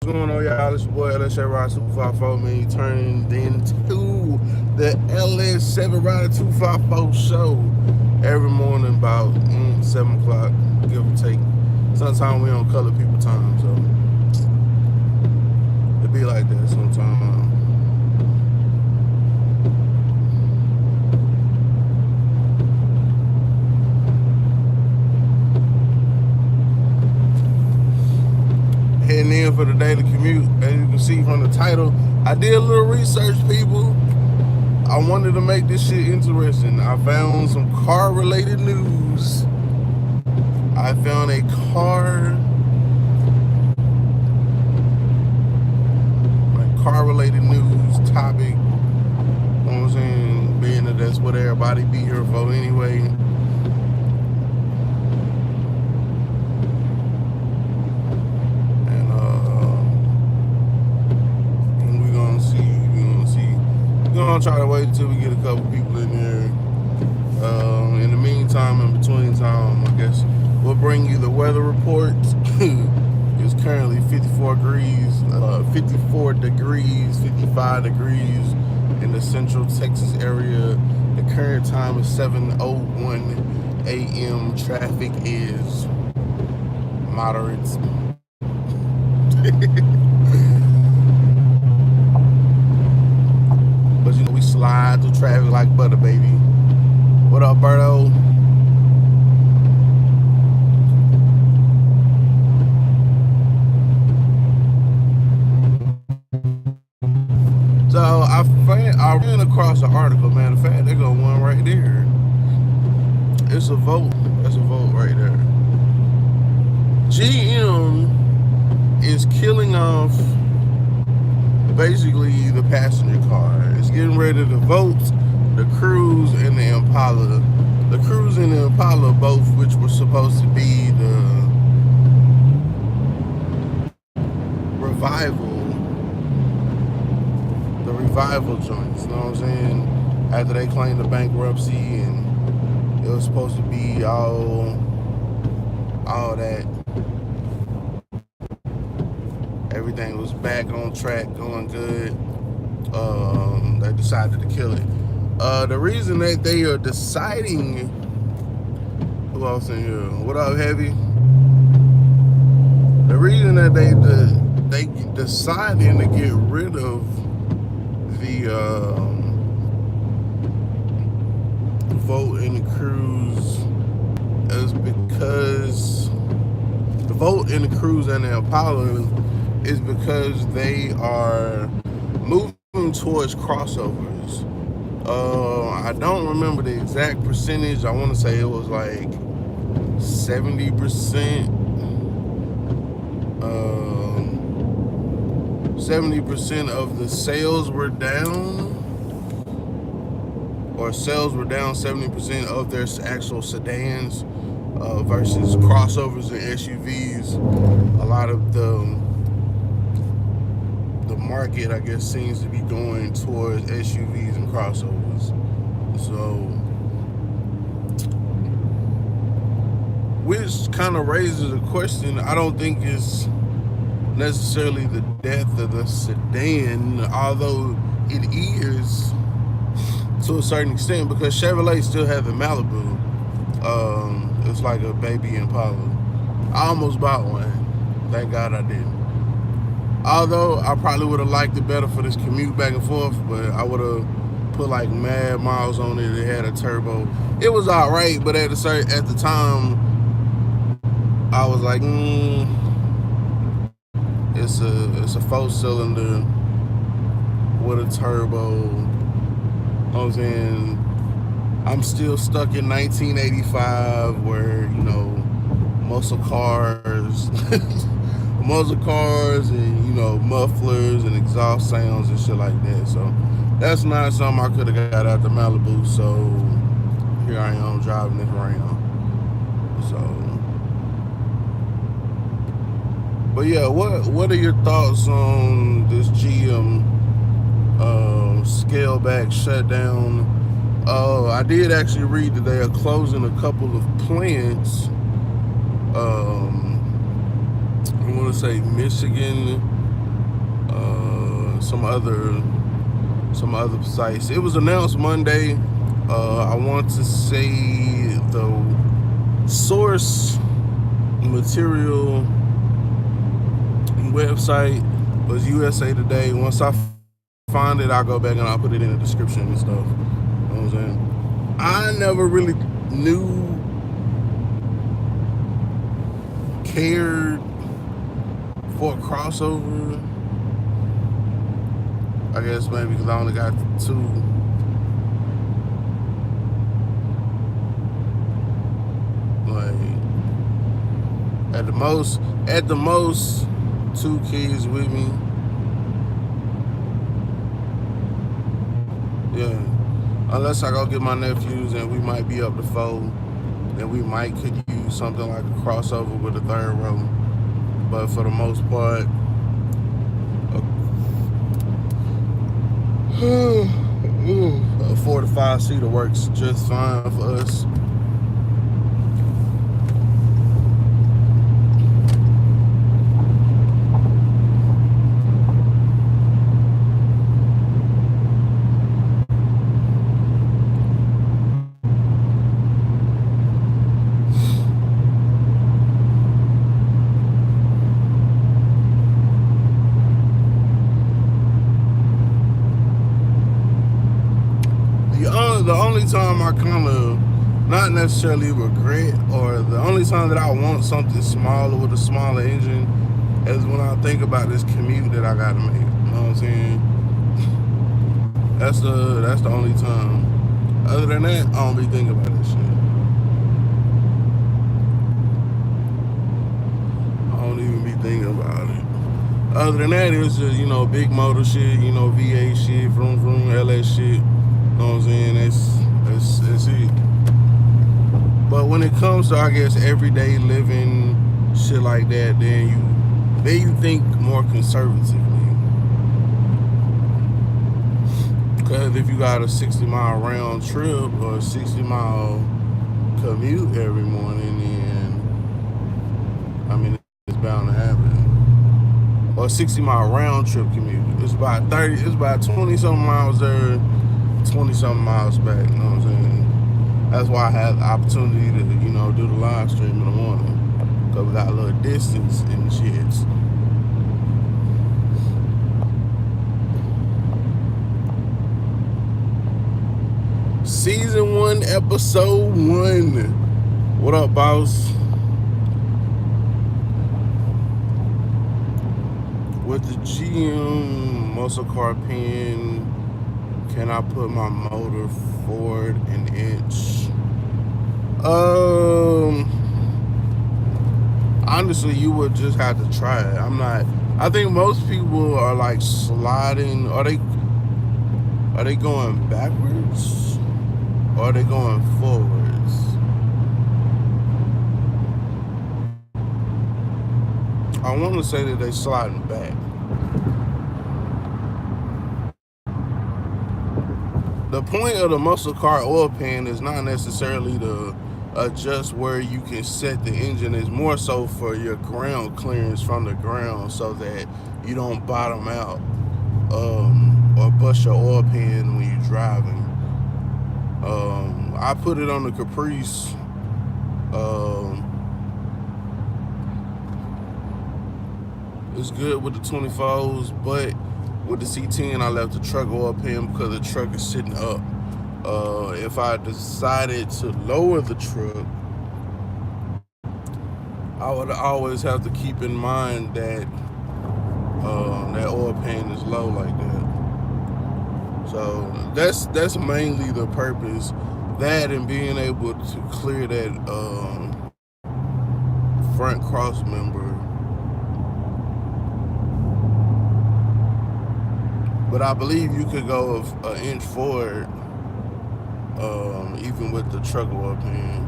going on, y'all? It's your boy LSCR254, man. Turning into the LS7Rider254 show every morning about 7 o'clock, give or take. Sometimes we on color people time, so it be like that sometimes. Heading in for the daily commute. As you can see from the title, I did a little research, people. I wanted to make this shit interesting. I found some car related news. I found a car related news topic. You know what I'm saying? Being that that's what everybody be here for anyway. We're gonna try to wait until we get a couple people in there. In the meantime, in between time, I guess we'll bring you the weather report. It's currently 54 degrees, 55 degrees in the central Texas area. The current time is 7:01 a.m. Traffic is moderate. But you know, we slide through traffic like butter, baby. What up, Berto? So I ran across an article, man. In fact, they got one right there. It's a vote. That's a vote right there. GM is killing off basically the passenger car. It's getting ready to vote the Cruze and the Impala. The Cruze and the Impala, both which were supposed to be the revival joints, you know what I'm saying? After they claimed the bankruptcy and it was supposed to be all that. Everything was back on track, going good. They decided to kill it. The reason that they are deciding, who else in here? What up, Heavy? The reason that they deciding to get rid of the vote in the Cruze is because the vote in the Cruze and the Impala is because they are moving towards crossovers. I don't remember the exact percentage. I want to say it was like 70%. 70% of the sales were down, or sales were down 70% of their actual sedans versus crossovers and SUVs. A lot of the market, I guess, seems to be going towards SUVs and crossovers. So, which kind of raises a question. I don't think it's necessarily the death of the sedan, although it is to a certain extent, because Chevrolet still has the Malibu. It's like a baby Impala. I almost bought one. Thank God I didn't. Although I probably would have liked it better for this commute back and forth, but I would have put like mad miles on it. It had a turbo. It was alright, but at the time, I was like, it's a 4-cylinder with a turbo. You know what I'm saying? I'm still stuck in 1985, where, you know, muscle cars and, you know, mufflers and exhaust sounds and shit like that. So that's not something I could have got out the Malibu. So here I am driving this around. So, but yeah, what are your thoughts on this GM scale back shutdown? I did actually read that they are closing a couple of plants. I want to say Michigan some other sites. It was announced Monday. I want to say the source material website was USA Today. Once I find it, I'll go back and I'll put it in the description and stuff. You know what I'm saying? I never really cared for a crossover. I guess maybe because I only got two. Like at the most, two kids with me. Yeah, unless I go get my nephews and we might be up to 4, then we could use something like a crossover with a third row. But for the most part, a 4 to 5 seater works just fine for us. The only time I kind of not necessarily regret, or the only time that I want something smaller with a smaller engine is when I think about this commute that I gotta make. You know what I'm saying? That's the only time. Other than that, I don't be thinking about this shit. I don't even be thinking about it. Other than that, it's just, big motor shit, V8 shit, vroom vroom, LS shit. You know what I'm saying? That's it. But when it comes to, I guess, everyday living, shit like that, then you think more conservatively. Because if you got a 60-mile round trip or a 60-mile commute every morning, then it's bound to happen. Or a 60-mile round trip commute. It's about 20 something miles there, 20 something miles back. You know what I'm saying? That's why I had the opportunity to, do the live stream in the morning. Because we got a little distance in the shits. Season 1, episode 1. What up, boss? With the GM muscle car pin, can I put my motor forward an inch? Honestly, you would just have to try it. I think most people are like sliding. Are they going backwards? Or are they going forwards? I want to say that they're sliding back. The point of the muscle car oil pan is not necessarily to adjust where you can set the engine. It's more so for your ground clearance from the ground so that you don't bottom out or bust your oil pan when you're driving. I put it on the Caprice. It's good with the 24s, but with the C10, I left the truck oil pan because the truck is sitting up. If I decided to lower the truck, I would always have to keep in mind that that oil pan is low like that. So that's mainly the purpose. That and being able to clear that front cross member. But I believe you could go an inch forward, even with the truck oil pan.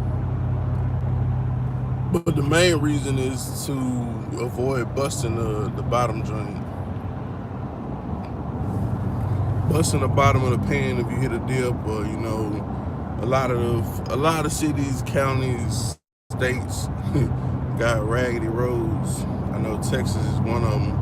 But the main reason is to avoid busting the bottom joint. Busting the bottom of the pan if you hit a dip, or a lot of cities, counties, states got raggedy roads. I know Texas is one of them.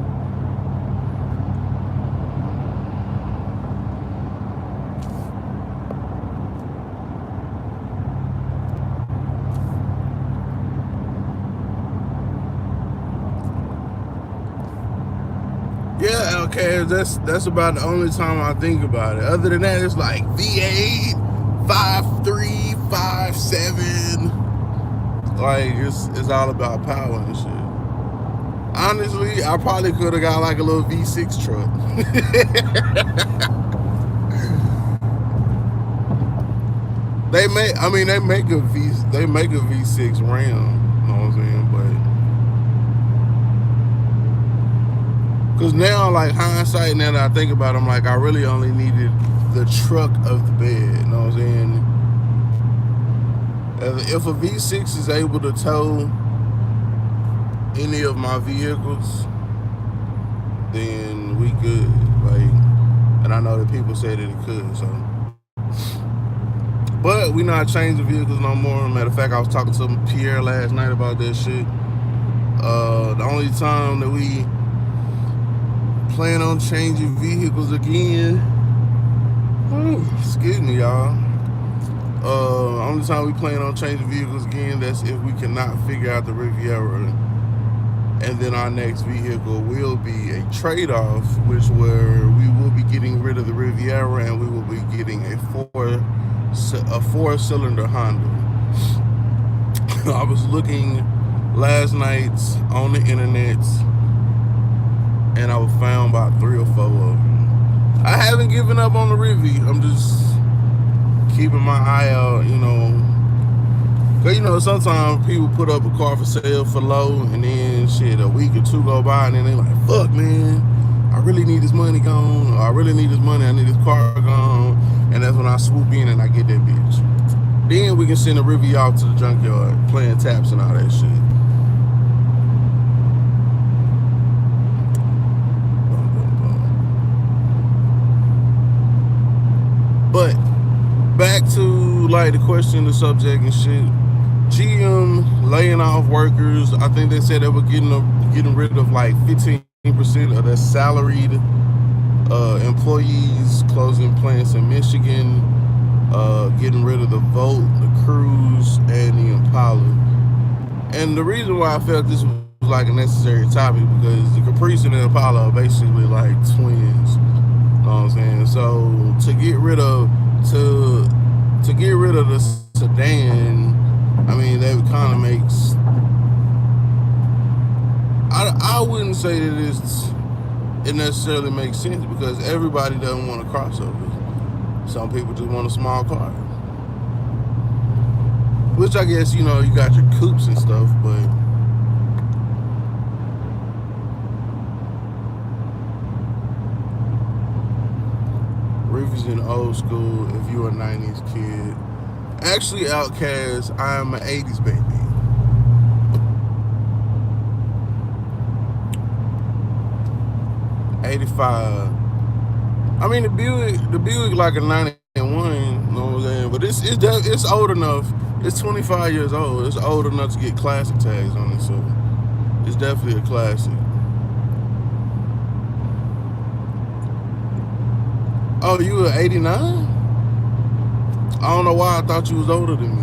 Outcast, that's about the only time I think about it. Other than that, it's like V8, 5.3, 5.7. Like it's all about power and shit. Honestly, I probably could have got like a little V6 truck. They make a V6 Ram, you know what I'm saying? But because now, like hindsight, now that I think about it, I'm like, I really only needed the truck of the bed, you know what I'm saying? If a V6 is able to tow any of my vehicles, then we good. Like, and I know that people say that it could, so. But we not changing vehicles no more. Matter of fact, I was talking to Pierre last night about that shit. The only time that we plan on changing vehicles again, excuse me, y'all. Only time we plan on changing vehicles again, that's if we cannot figure out the Riviera. And then our next vehicle will be a trade-off, where we will be getting rid of the Riviera and we will be getting a four-cylinder Honda. I was looking last night on the internet and I found about 3 or 4 of them. I haven't given up on the Rivi. I'm just keeping my eye out, you know. Cause you know, sometimes people put up a car for sale for low and then shit, a week or 2 go by and then they like, fuck man, I really need this money gone, or I really need this money, I need this car gone. And that's when I swoop in and I get that bitch. Then we can send a Rivi out to the junkyard, playing taps and all that shit. But back to like the question, the subject and shit. GM laying off workers. I think they said they were getting rid of like 15% of their salaried employees, closing plants in Michigan, getting rid of the Volt, the Cruze, and the Impala. And the reason why I felt this was like a necessary topic, because the Caprice and the Impala are basically like twins. You know what I'm saying? So to get rid of the sedan, I mean, that kind of makes. I wouldn't say that it necessarily makes sense, because everybody doesn't want a crossover. Some people just want a small car, which I guess, you know, you got your coupes and stuff, but Rivi's in old school if you're a 90s kid. Actually, Outcast, I'm an 80s baby. '85. I mean, the Buick like a 91, you know what I'm saying? But it's old enough. It's 25 years old. It's old enough to get classic tags on it, so it's definitely a classic. Oh, you were 89? I don't know why I thought you was older than me.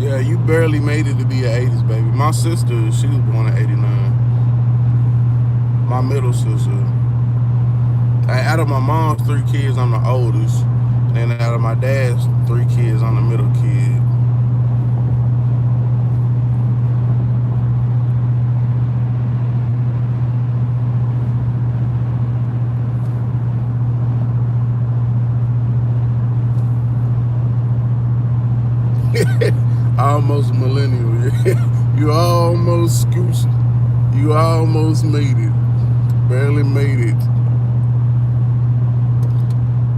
Yeah, you barely made it to be an 80s baby. My sister, she was born in 89. My middle sister. Out of my mom's 3 kids, I'm the oldest. And out of my dad's 3 kids, I'm the middle kid. Almost millennial. You almost scooched. You almost made it. Barely made it.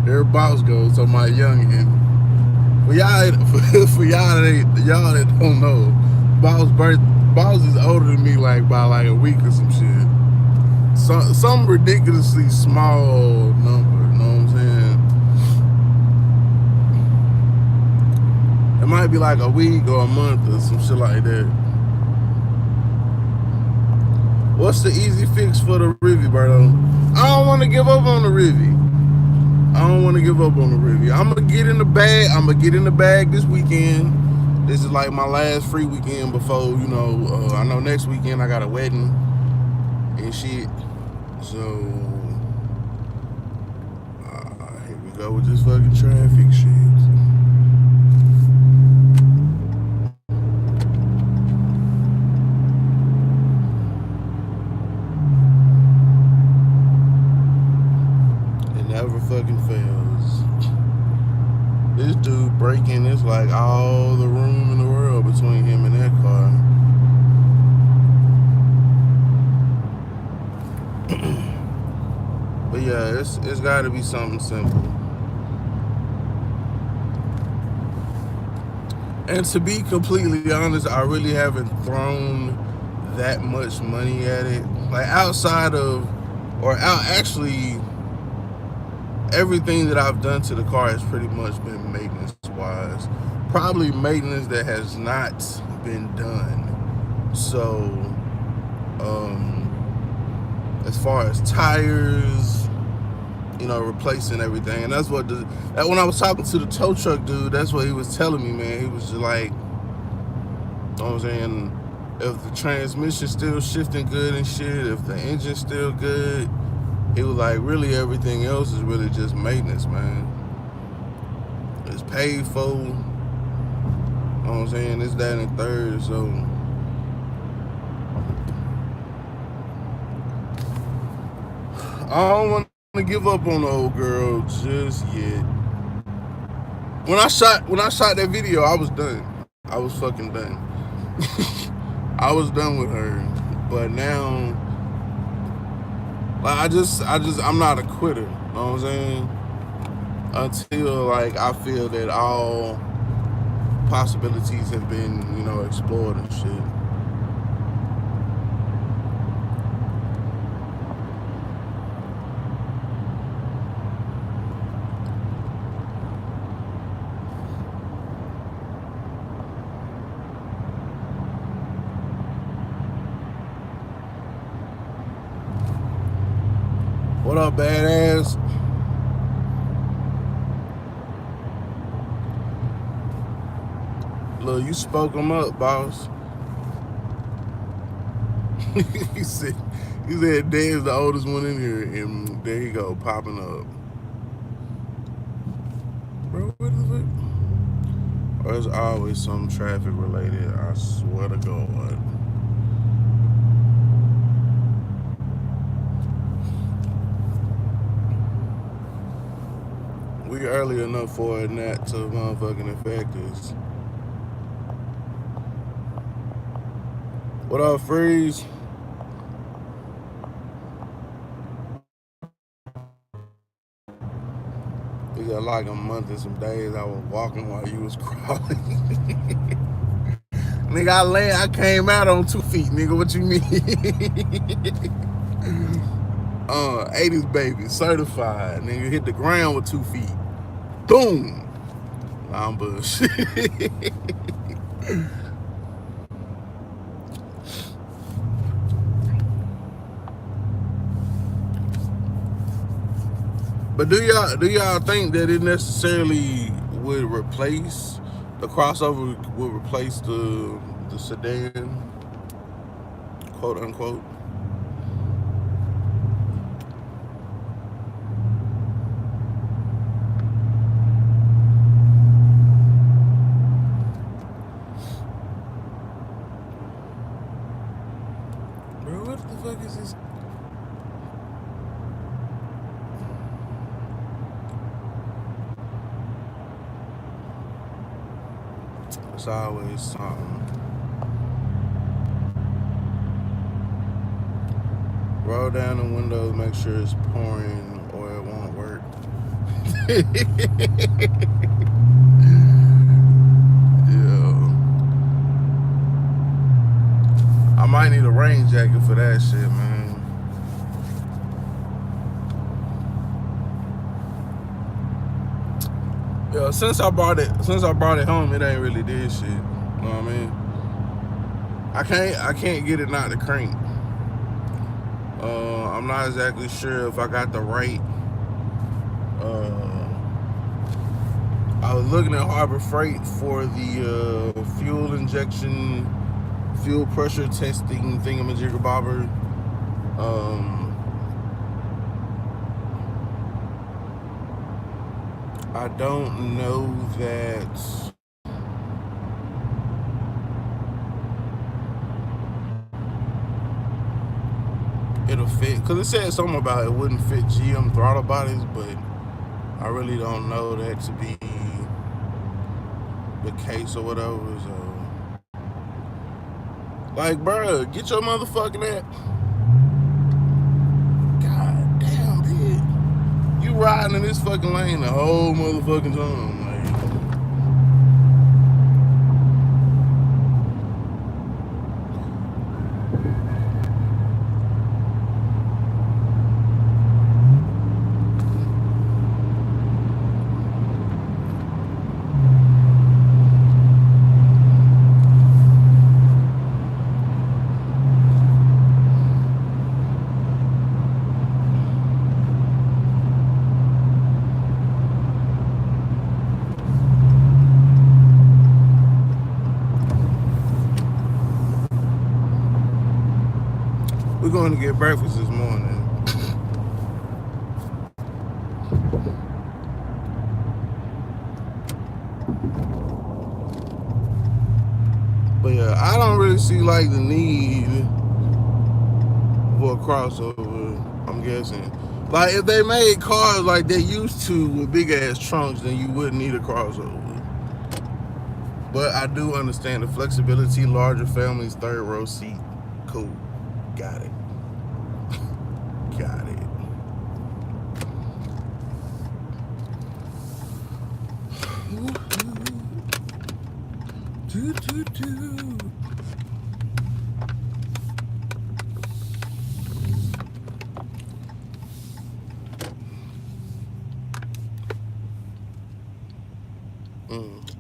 There boss goes on my youngin. For y'all that don't know, boss is older than me like by like a week or some shit. Some ridiculously small number, you know what I'm saying? It might be like a week or a month or some shit like that. What's the easy fix for the Rivi, Berto? I don't want to give up on the Rivi. I'm gonna get in the bag. I'm gonna get in the bag this weekend. this is like my last free weekend before, you know, I know next weekend I got a wedding and shit. So, here we go with this fucking traffic shit. It never fucking fails. This dude breaking, it's like all the room in the world between him and that car. But yeah, it's gotta be something simple. And to be completely honest, I really haven't thrown that much money at it. Like outside of, or out actually, everything that I've done to the car has pretty much been maintenance wise. Probably maintenance that has not been done. So, as far as tires, you know, replacing everything. And that's what when I was talking to the tow truck dude, that's what he was telling me, man. He was just like, you know what I'm saying, if the transmission's still shifting good and shit, if the engine's still good, he was like, really everything else is really just maintenance, man. It's paid for, you know what I'm saying, it's that and third, so I don't want to give up on the old girl just yet. When I shot that video, I was done. I was fucking done. I was done with her. But now, like I'm not a quitter. You know what I'm saying? Until like I feel that all possibilities have been, you know, explored and shit. What up, badass? Look, you spoke him up, boss. he said Dan's the oldest one in here, and there you go, popping up. Bro, what the fuck? There's always some traffic related, I swear to God. We early enough for it not to motherfucking affect us. What up, Freeze? We got like a month and some days I was walking while you was crawling. Nigga, I came out on 2 feet, nigga, what you mean? 80s baby, certified, nigga, hit the ground with 2 feet. Boom! I'm bullshit. But do y'all think that it necessarily would replace the crossover, would replace the sedan, quote unquote? Bro, what the fuck is this? It's always something. Roll down the windows, make sure it's pouring or it won't work. Yeah. I might need a rain jacket for that shit, man. Yeah, since I brought it home, it ain't really did shit. You know what I mean? I can't get it not to crank. I'm not exactly sure if I got the right I was looking at Harbor Freight for the fuel injection, fuel pressure testing thingamajigabobber. I don't know that it'll fit, because it said something about it wouldn't fit GM throttle bodies, but I really don't know that to be the case or whatever. So, like, bruh, get your motherfucking ass. God damn, bitch. You riding in this fucking lane the whole motherfucking time. Like, we're going to get breakfast this morning. But yeah, I don't really see like the need for a crossover, I'm guessing. Like, if they made cars like they used to with big ass trunks, then you wouldn't need a crossover. But I do understand the flexibility, larger families, third row seat. Cool. Got it. Got it. Do, do, do.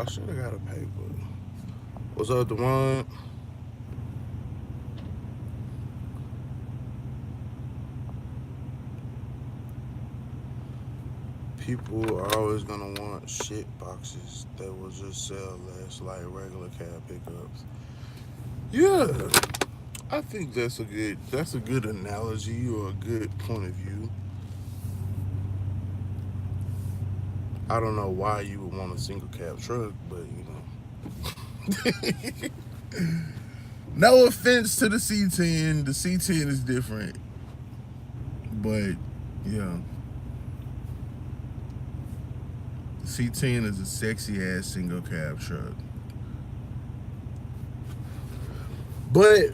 I should have got a paper. What's up, Dewan? People are always gonna want shit boxes that will just sell less, like regular cab pickups. Yeah, I think that's a good analogy or a good point of view. I don't know why you would want a single cab truck, but no offense to the C10. The C10 is different, but yeah. The C10 is a sexy ass single cab truck. But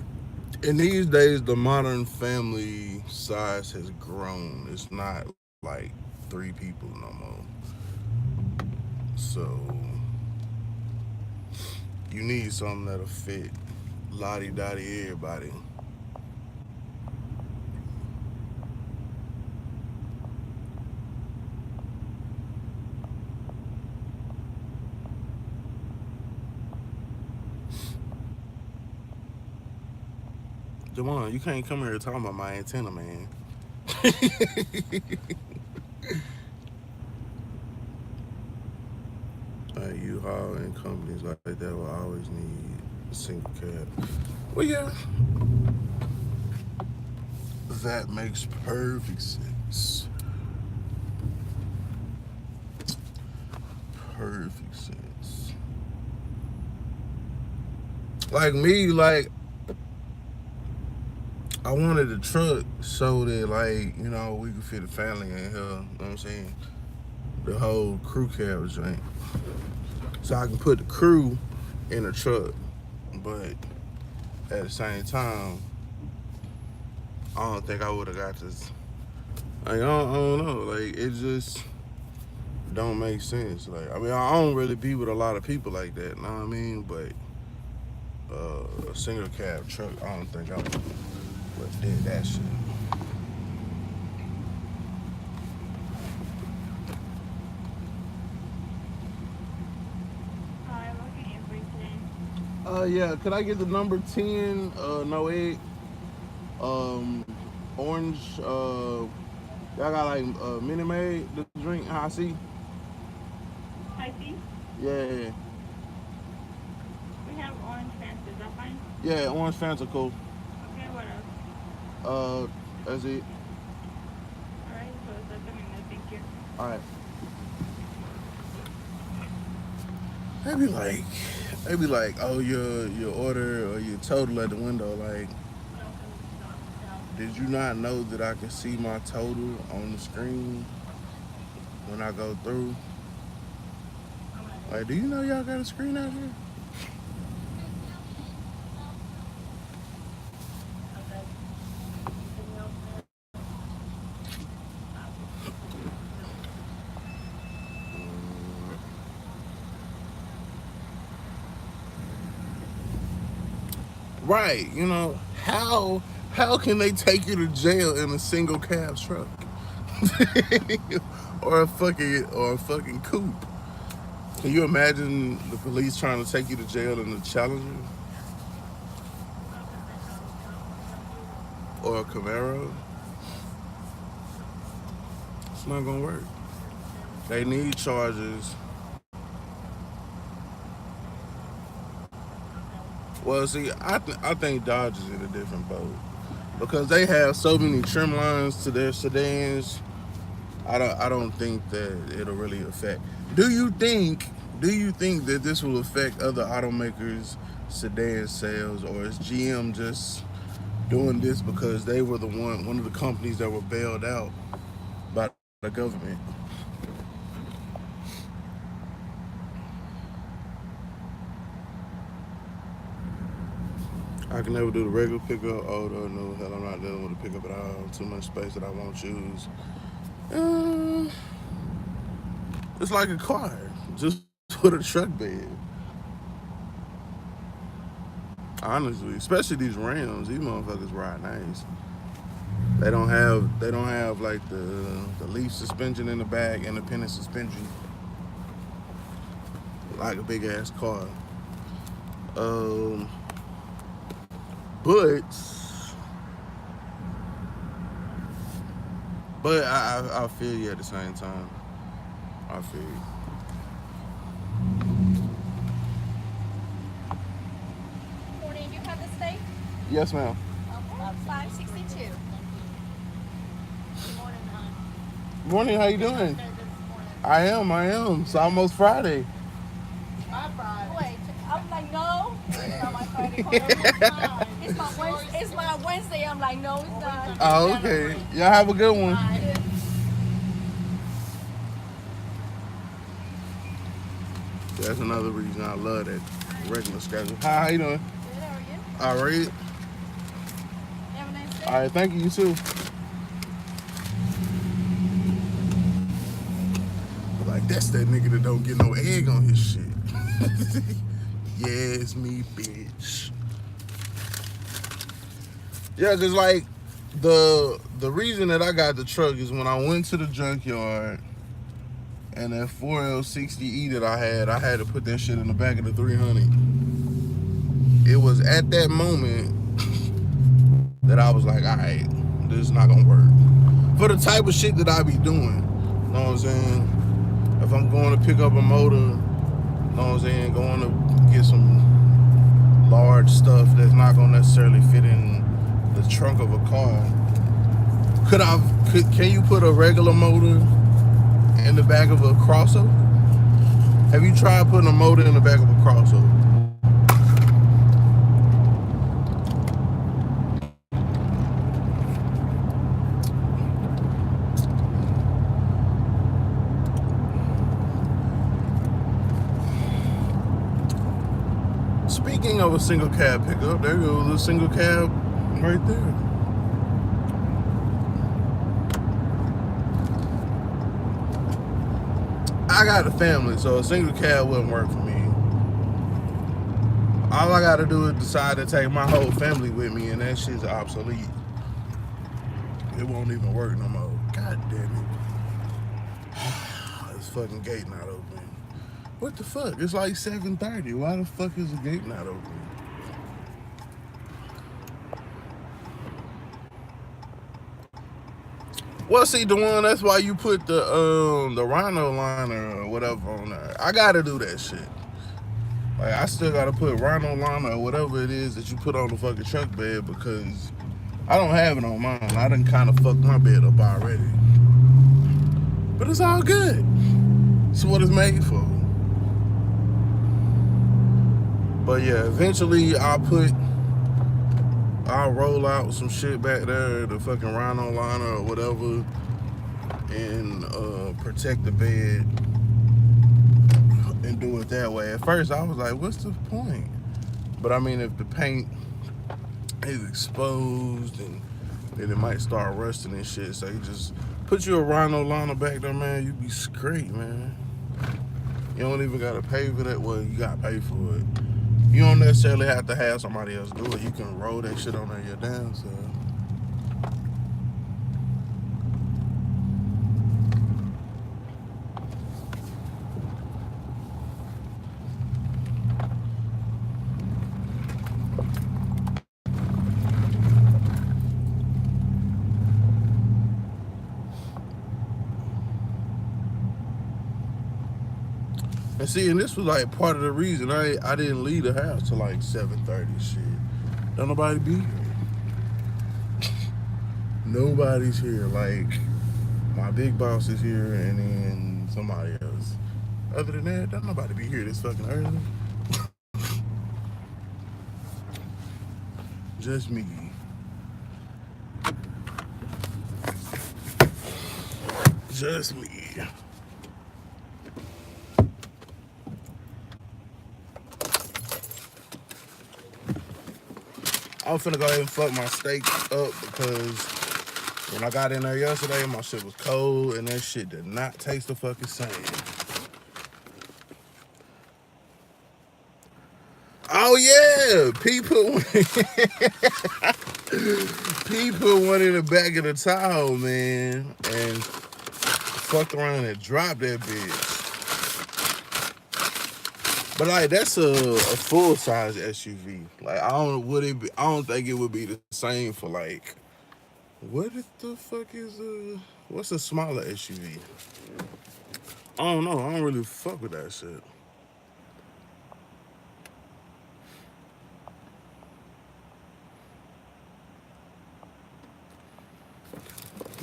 in these days, the modern family size has grown. It's not like 3 people no more. So you need something that'll fit lottie dottie everybody. Jamon, you can't come here talking about my antenna, man. U-Haul and companies like that will always need a single cab. Well, yeah, that makes perfect sense. Perfect sense. Like me, like, I wanted a truck so that, like, we could fit a family in here. You know what I'm saying? The whole crew cab joint. So I can put the crew in a truck. But at the same time, I don't think I would have got this. Like, I don't know. Like, it just don't make sense. Like, I mean, I don't really be with a lot of people like that. You know what I mean? But a single cab truck, I don't think I would did that shit. Yeah, could I get the number 10, no egg, orange, y'all got like Minute Maid, the drink, high C? High C? Yeah. We have orange fans. Is that fine? Yeah, orange fans are cool. Okay, what else? That's it. Alright, so that's a minute. Thank you. Alright. They be like, oh, your order or your total at the window. Like, did you not know that I can see my total on the screen when I go through? Like, do you know y'all got a screen out here? Right, how can they take you to jail in a single cab truck? or a fucking coupe? Can you imagine the police trying to take you to jail in a Challenger or a Camaro? It's not gonna work. They need charges. Well, see, I think Dodge is in a different boat because they have so many trim lines to their sedans. I don't think that it'll really affect. Do you think do you think that this will affect other automakers sedan sales, or is GM just doing this because they were the one of the companies that were bailed out by the government? I can never do the regular pickup. Oh no, hell, I'm not dealing with a pickup at all. Too much space that I won't use. Uh, it's like a car, just with a truck bed. Honestly, especially these Rams, these motherfuckers ride nice. They don't have like the leaf suspension in the back, independent suspension, like a big ass car. Um, but I feel you at the same time. I feel you. Morning, do you have the steak? Yes, ma'am. Okay, 562. Morning. How you doing? I am. It's almost Friday. Wait, I'm like, no, it's not my Friday. It's my Wednesday. I'm like, no, it's not. Oh, okay. Y'all have a good one. That's another reason I love that regular schedule. Hi, how you doing? Good, how are you? All right. Have a nice day. All right. Thank you. You too. Like, that's that nigga that don't get no egg on his shit. Yes, me, bitch. Yeah, just like the reason that I got the truck is when I went to the junkyard and that 4L60E that I had to put that shit in the back of the 300. It was at that moment that I was like, all right, this is not gonna work. For the type of shit that I be doing, you know what I'm saying? If I'm going to pick up a motor, you know what I'm saying, going to get some large stuff that's not gonna necessarily fit in the trunk of a car. Can you put a regular motor in the back of a crossover? Have you tried putting a motor in the back of a crossover? Speaking of a single cab pickup, there goes a single cab right there. I got a family, so a single cab wouldn't work for me. All I gotta do is decide to take my whole family with me, and that shit's obsolete. It won't even work no more. God damn it. This fucking gate not open. What the fuck? It's like 7:30. Why the fuck is the gate not open? Well, see, the one, that's why you put the rhino liner or whatever on there. I gotta do that shit. Like, I still gotta put rhino liner or whatever it is that you put on the fucking truck bed because I don't have it on mine. I done kind of fucked my bed up already. But it's all good. It's what it's made for. But yeah, eventually I'll roll out some shit back there, the fucking rhino liner or whatever, and protect the bed and do it that way. At first I was like, what's the point? But I mean, if the paint is exposed and then it might start rusting and shit, so you just put you a rhino liner back there, man, you be straight, man. You don't even gotta pay for that. Well, you gotta pay for it. You don't necessarily have to have somebody else do it. You can roll that shit on there your damn self. And see, and this was like part of the reason I didn't leave the house till like 7:30 shit. Don't nobody be here. Nobody's here. Like, my big boss is here and then somebody else. Other than that, don't nobody be here this fucking early. Just me. Just me. I'm finna go ahead and fuck my steak up because when I got in there yesterday, my shit was cold and that shit did not taste the fucking same. Oh yeah, people went in the back of the towel, man, and fucked around and dropped that bitch. But like, that's a full size SUV. Like, I don't think it would be the same for like, what the fuck is what's a smaller SUV? I don't know. I don't really fuck with that shit.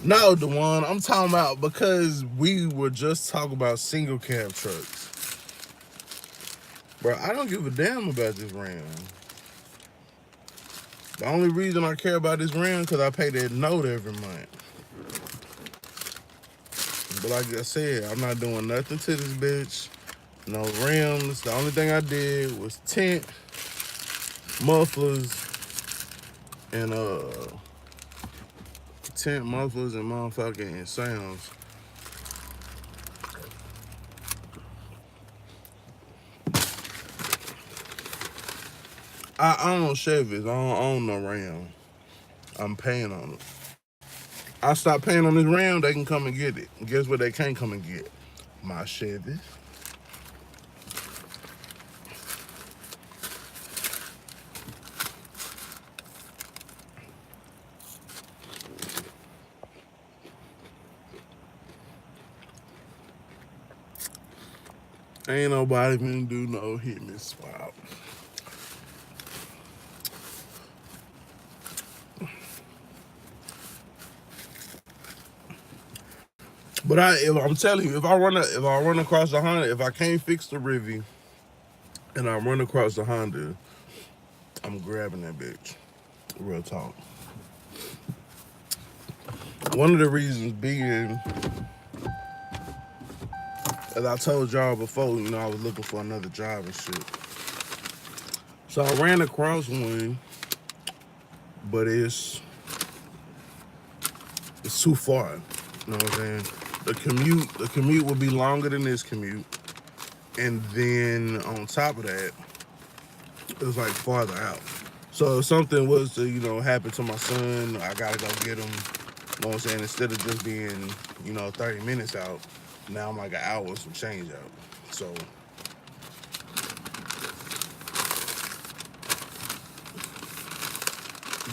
No, the one I'm talking about, because we were just talking about single cab trucks. Bro, I don't give a damn about this Ram. The only reason I care about this Ram because I pay that note every month. But like I said, I'm not doing nothing to this bitch. No rims. The only thing I did was tint, mufflers, and motherfucking sounds. I own Chevys. I don't own no Ram. I'm paying on it. I stop paying on this Ram, they can come and get it. And guess what they can't come and get? My Chevy. Ain't nobody gonna do no hit me swap. But I'm telling you, if I run across the Honda, if I can't fix the Rivian and I run across the Honda, I'm grabbing that bitch. Real talk. One of the reasons being, as I told y'all before, I was looking for another job and shit. So I ran across one, but it's too far. You know what I'm saying? The commute would be longer than this commute. And then on top of that, it was like farther out. So if something was to, happen to my son, I gotta go get him. You know what I'm saying? Instead of just being, 30 minutes out, now I'm like an hour and some change out. So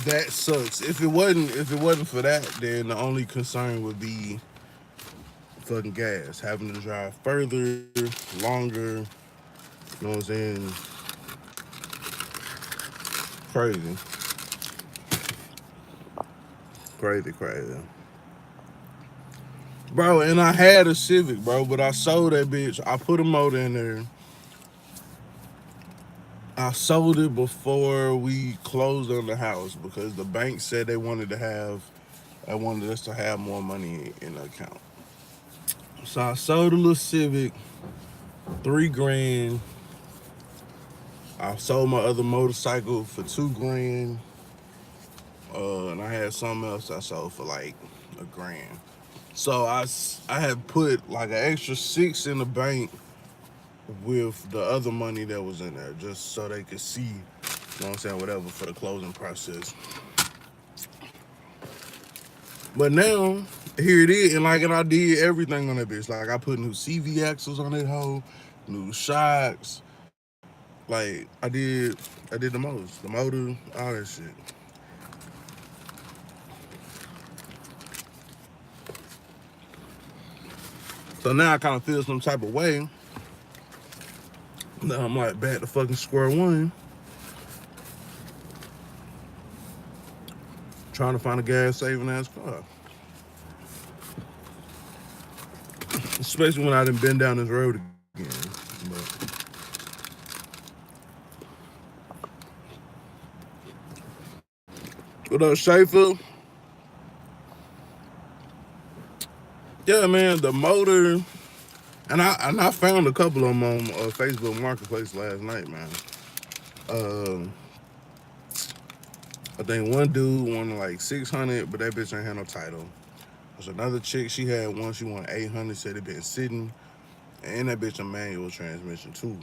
that sucks. If it wasn't for that, then the only concern would be fucking gas, having to drive further, longer. You know what I'm saying? Crazy, crazy. Bro, and I had a Civic, bro, but I sold that bitch. I put a motor in there. I sold it before we closed on the house because the bank said I wanted us to have more money in the account. So I sold a little Civic, 3 grand. I sold my other motorcycle for 2 grand. And I had something else I sold for like a grand. So I had put like an extra 6 in the bank with the other money that was in there, just so they could see, you know what I'm saying, whatever for the closing process. But now, here it is, and I did everything on that bitch. Like I put new CV axles on that hoe, new shocks. Like I did the most, the motor, all that shit. So now I kind of feel some type of way. Now I'm like back to fucking square one, trying to find a gas saving ass car. Especially when I done been down this road again. But what up, Schaefer? Yeah, man, the motor, and I found a couple of them on Facebook Marketplace last night, man. Uh, I think one dude wanted like 600, but that bitch ain't had no title. There's another chick, she had one, she wanted 800, said it been sitting, and that bitch a manual transmission too.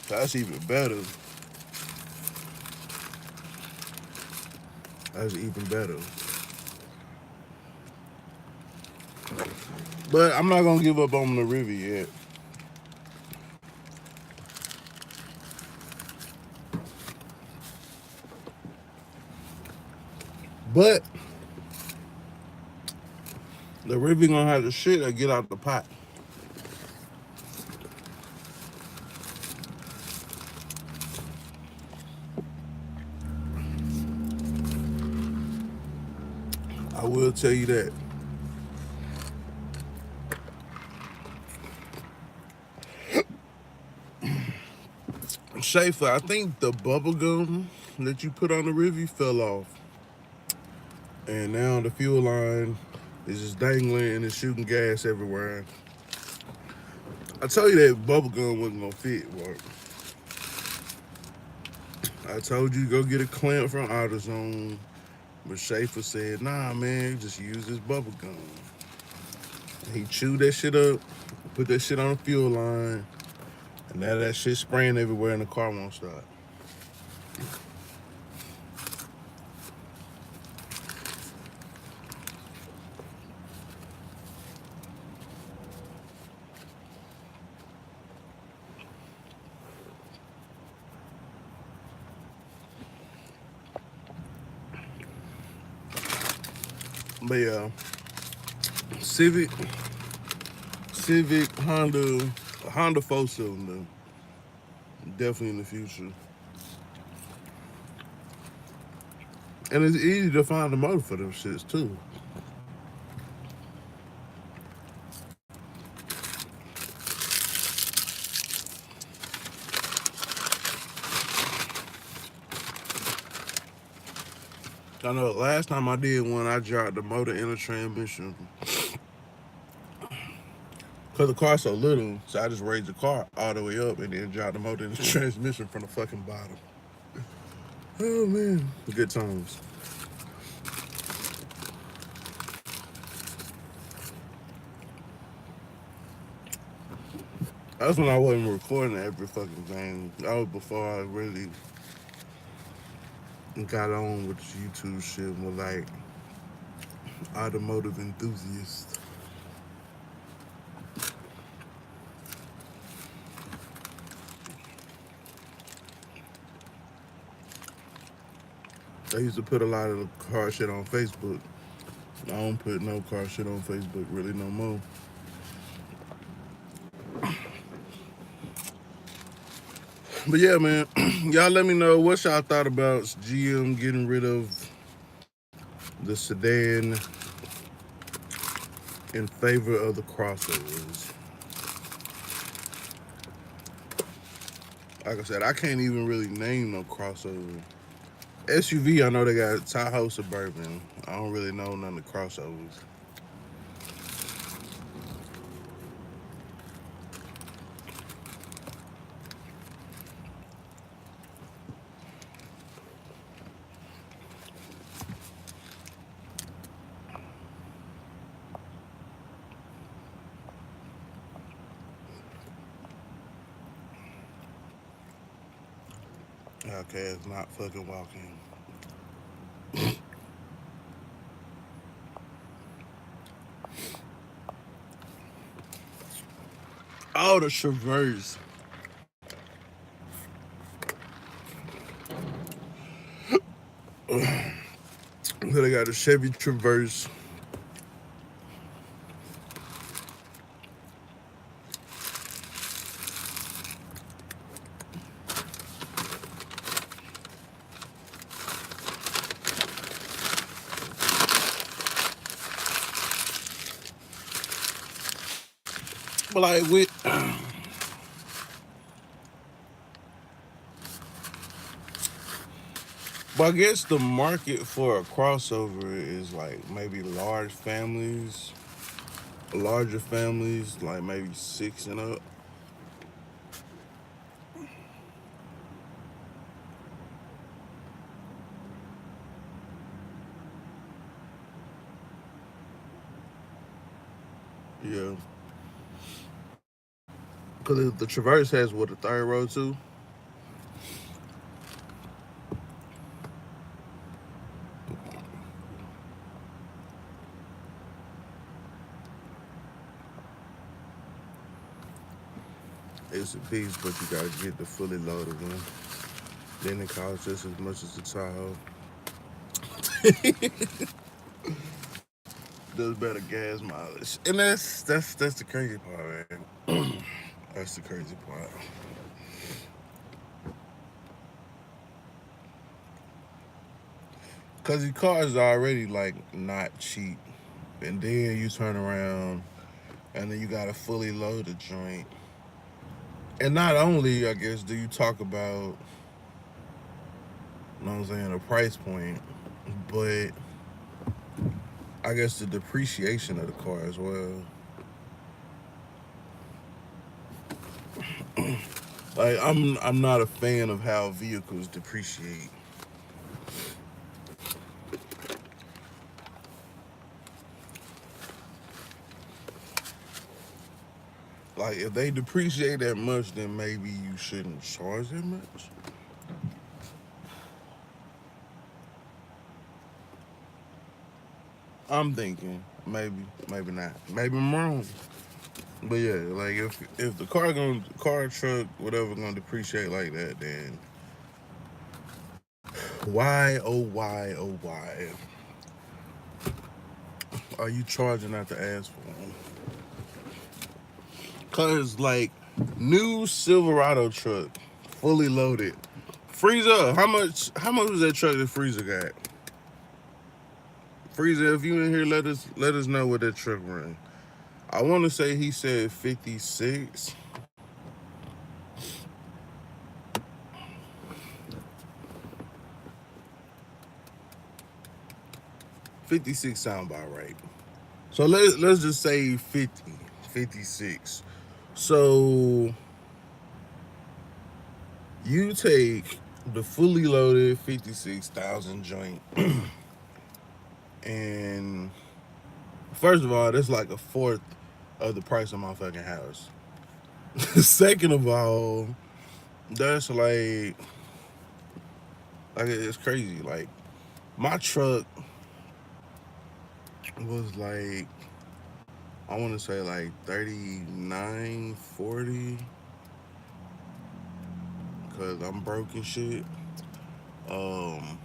So that's even better. That's even better. But I'm not gonna give up on the river yet. But the river gonna have the shit that get out the pot. I will tell you that. Schaefer, I think the bubble gum that you put on the river fell off. And now the fuel line is just dangling and it's shooting gas everywhere. I told you that bubble gum wasn't gonna fit, boy. I told you to go get a clamp from AutoZone, but Schaefer said, nah, man, just use this bubble gum. He chewed that shit up, put that shit on the fuel line, and now that shit spraying everywhere and the car won't start. But yeah, Civic, Honda 4-cylinder, definitely in the future. And it's easy to find a motor for them shits too. I know last time I did one, I dropped the motor in the transmission. Cause the car's so little, so I just raised the car all the way up and then dropped the motor in the transmission from the fucking bottom. Oh man, good times. That's when I wasn't recording every fucking thing. That was before I really got on with this YouTube shit. More like automotive enthusiast. I used to put a lot of the car shit on Facebook. I don't put no car shit on Facebook really no more. But yeah, man, y'all let me know what y'all thought about GM getting rid of the sedan in favor of the crossovers. Like I said, I can't even really name no crossover. SUV, I know they got Tahoe Suburban. I don't really know none of the crossovers. Okay, it's not fucking walking. Oh, the Traverse. So they got a Chevy Traverse. But like with but I guess the market for a crossover is like maybe larger families, like maybe six and up. Yeah, because the Traverse has what, a third row too. It's a piece, but you gotta get the fully loaded one. Then it costs just as much as the Tahoe. Does better gas mileage, and that's the crazy part, man. That's the crazy part. Cause the cars are already like not cheap, and then you turn around and then you got a fully loaded joint. And not only, I guess, do you talk about, you know what I'm saying, the price point, but I guess the depreciation of the car as well. Like I'm not a fan of how vehicles depreciate. Like if they depreciate that much, then maybe you shouldn't charge that much. I'm thinking maybe not. Maybe I'm wrong. But yeah, like if the car truck whatever gonna depreciate like that, then why are you charging out the ass for them? Cause like new Silverado truck, fully loaded. Freezer, how much was that truck that Freezer got? Freezer, if you in here, let us know what that truck run. I wanna say he said 56. 56 sound about right. So let's just say 50, 56. So you take the fully loaded 56,000 joint, and first of all, that's like a fourth of the price of my fucking house. Second of all, that's like it's crazy. Like my truck was like, I want to say like 39, 40, because I'm broke and shit. Um,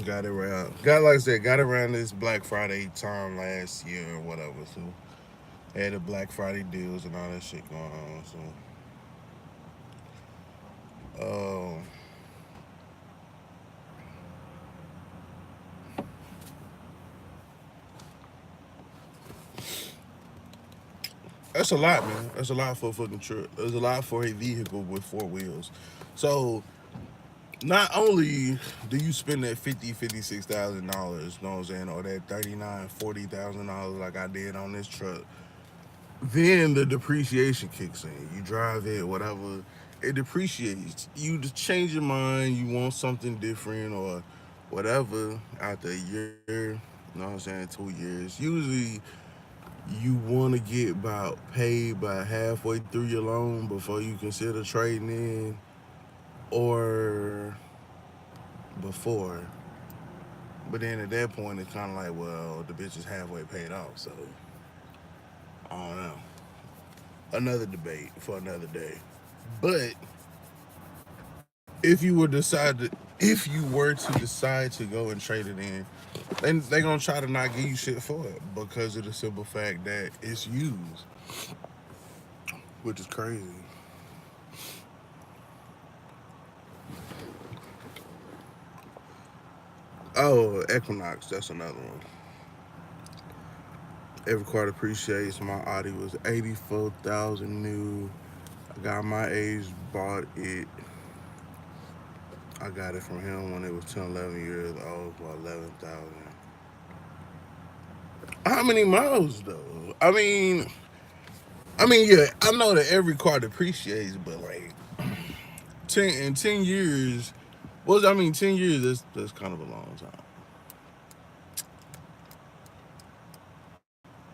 Got it around. Got like I said, got around this Black Friday time last year or whatever. So had the Black Friday deals and all that shit going on. So that's a lot, man. That's a lot for a fucking truck. There's a lot for a vehicle with four wheels. So not only do you spend that $50,000, $56,000, you know what I'm saying, or that $39,000, $40,000 like I did on this truck, then the depreciation kicks in. You drive it, whatever, it depreciates. You just change your mind, you want something different or whatever after a year, you know what I'm saying, 2 years. Usually you want to get about paid by halfway through your loan before you consider trading in or before. But then at that point, it's kind of like, well, the bitch is halfway paid off. So, I don't know. Another debate for another day. But if you were to decide to go and trade it in, then they gonna try to not give you shit for it because of the simple fact that it's used, which is crazy. Oh, Equinox, that's another one. Every car appreciates. My Audi was 84,000 new. I got my age, bought it. I got it from him when it was 10, 11 years old for 11,000. How many miles though? Yeah, I know that every car depreciates, but like 10 years. 10 years. That's kind of a long time.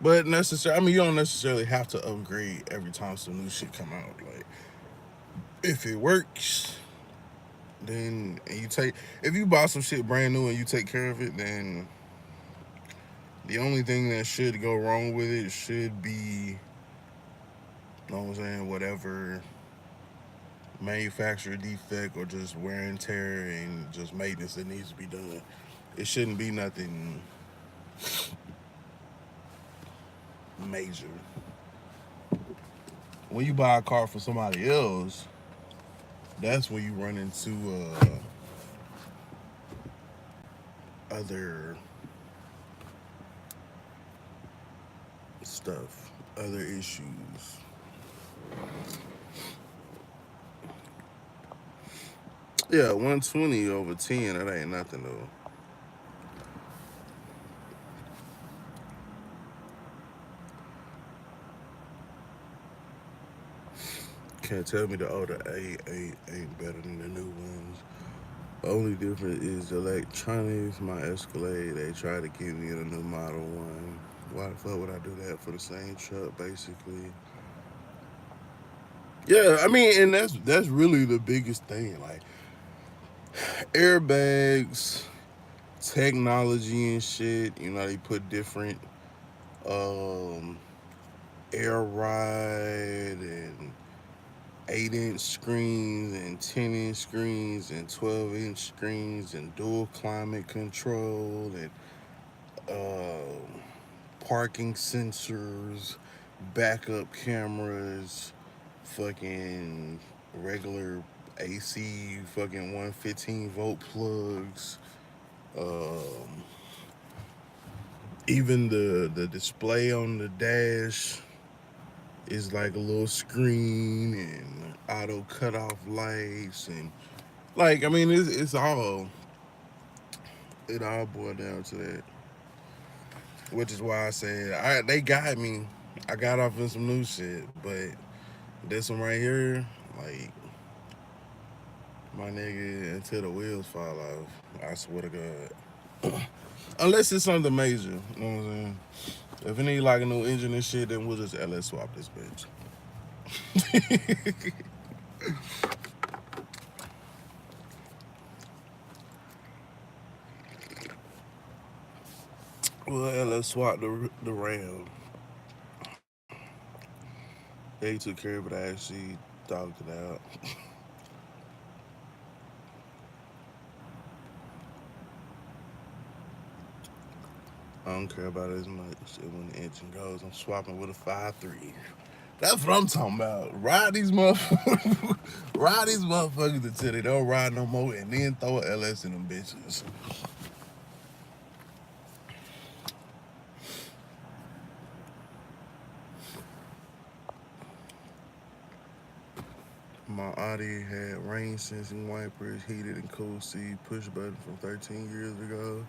But necessarily, you don't necessarily have to upgrade every time some new shit come out. Like, if it works, then and you take if you buy some shit brand new and you take care of it, then the only thing that should go wrong with it should be, you know what I'm saying, whatever manufacturer defect or just wear and tear and just maintenance that needs to be done. It shouldn't be nothing major. When you buy a car for somebody else, that's when you run into other stuff, other issues. Yeah, 120 over 10, that ain't nothing though. Can't tell me the older ain't better than the new ones. Only difference is the electronics. My Escalade, they try to give me a new model one. Why the fuck would I do that for the same truck, basically? Yeah, and that's really the biggest thing. Like airbags, technology and shit. You know, they put different um, air ride and 8-inch screens and 10-inch screens and 12-inch screens and dual climate control and parking sensors, backup cameras, fucking regular AC, fucking 115-volt plugs. Um, Even the display on the dash is like a little screen and auto cutoff lights and it's all it all boiled down to that. Which is why I said they got me. I got off in some new shit, but this one right here, like my nigga, until the wheels fall off. I swear to God. Unless it's something major, you know what I'm saying? If it need like a new engine and shit, then we'll just LS swap this bitch. Well, LS swap the Ram. They took care of it. I actually dogged it out. I don't care about it as much. When the engine goes, I'm swapping with a 5.3. That's what I'm talking about. Ride these motherfuckers. Ride these motherfuckers until they don't ride no more and then throw an LS in them bitches. My Audi had rain sensing wipers, heated and cool seat, push button from 13 years ago.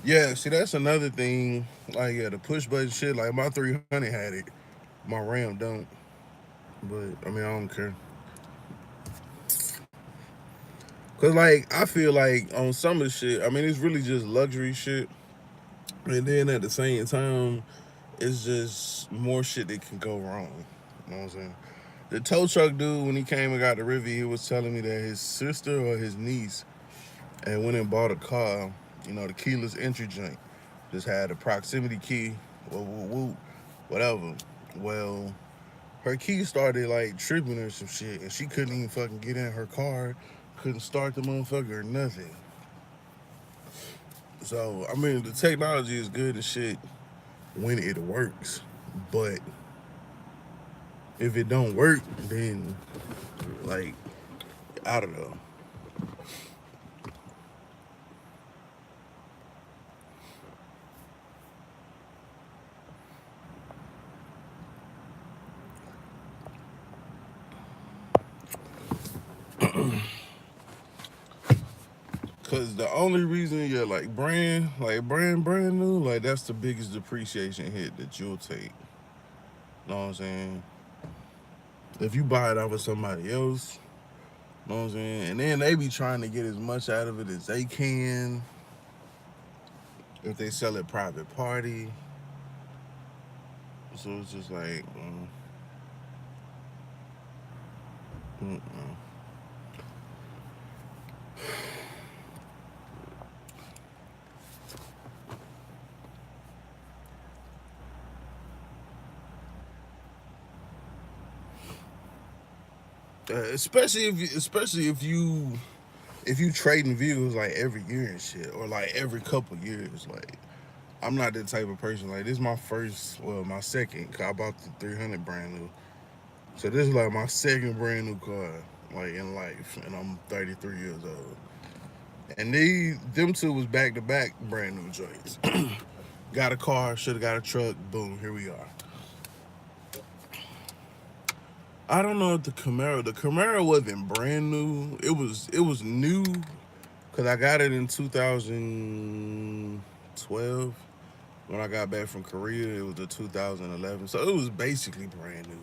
Yeah, see, that's another thing. Like, yeah, the push button shit, like my 300 had it. My Ram don't. But, I mean, I don't care. Because, like, I feel like on some of the shit, I mean, it's really just luxury shit. And then at the same time, it's just more shit that can go wrong. You know what I'm saying? The tow truck dude, when he came and got the Rivian, he was telling me that his sister or his niece and went and bought a car, you know, the keyless entry joint. Just had a proximity key, whatever. Well, her key started like tripping or some shit, and she couldn't even fucking get in her car, couldn't start the motherfucker or nothing. So, I mean, the technology is good and shit when it works, but if it don't work, then like, I don't know. Cause the only reason you're like brand new, like that's the biggest depreciation hit that you'll take. Know what I'm saying? If you buy it off of somebody else, know what I'm saying? And then they be trying to get as much out of it as they can. If they sell it private party. So it's just like, mm-mm. Especially if you trading views like every year and shit, or like every couple years. Like, I'm not that type of person. Like, this is my first, well, my second. Cause I bought the 300 brand new. So this is like my second brand new car, like in life, and I'm 33 years old. And them two was back to back brand new joints. Got a car, should have got a truck. Boom, here we are. I don't know if the Camaro wasn't brand new. It was new, cause I got it in 2012 when I got back from Korea. It was the 2011, so it was basically brand new.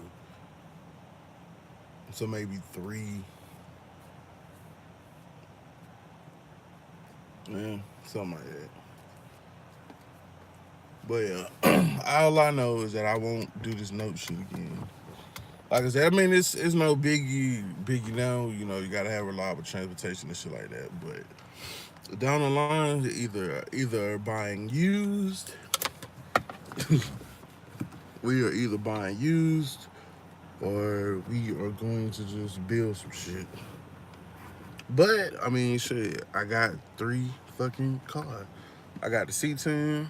So maybe 3, yeah, something like that. But yeah, all I know is that I won't do this note shit again. Like I said, I mean, it's no biggie now. You know, you gotta have reliable transportation and shit like that. But down the line, either buying used. We are either buying used, or we are going to just build some shit. But I mean, shit, I got 3 fucking cars. I got the C10,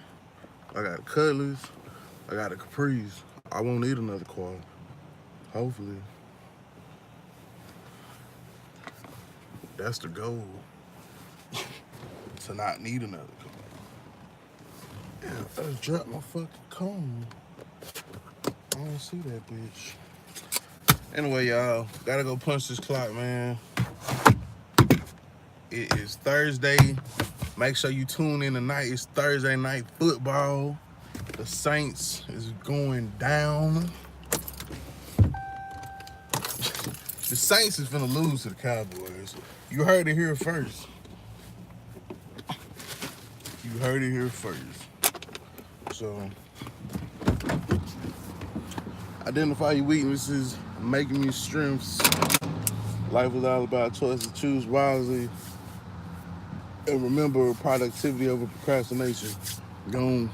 I got a Cutlass, I got a Caprice. I won't need another car. Hopefully. That's the goal. To not need another car. Yeah, I just dropped my fucking cone. I don't see that bitch. Anyway, y'all, gotta go punch this clock, man. It is Thursday. Make sure you tune in tonight. It's Thursday night football. The Saints is going down. The Saints is finna lose to the Cowboys. You heard it here first. You heard it here first. So, identify your weaknesses, make them your strengths. Life is all about choices. Choose wisely. And remember, productivity over procrastination. Gone.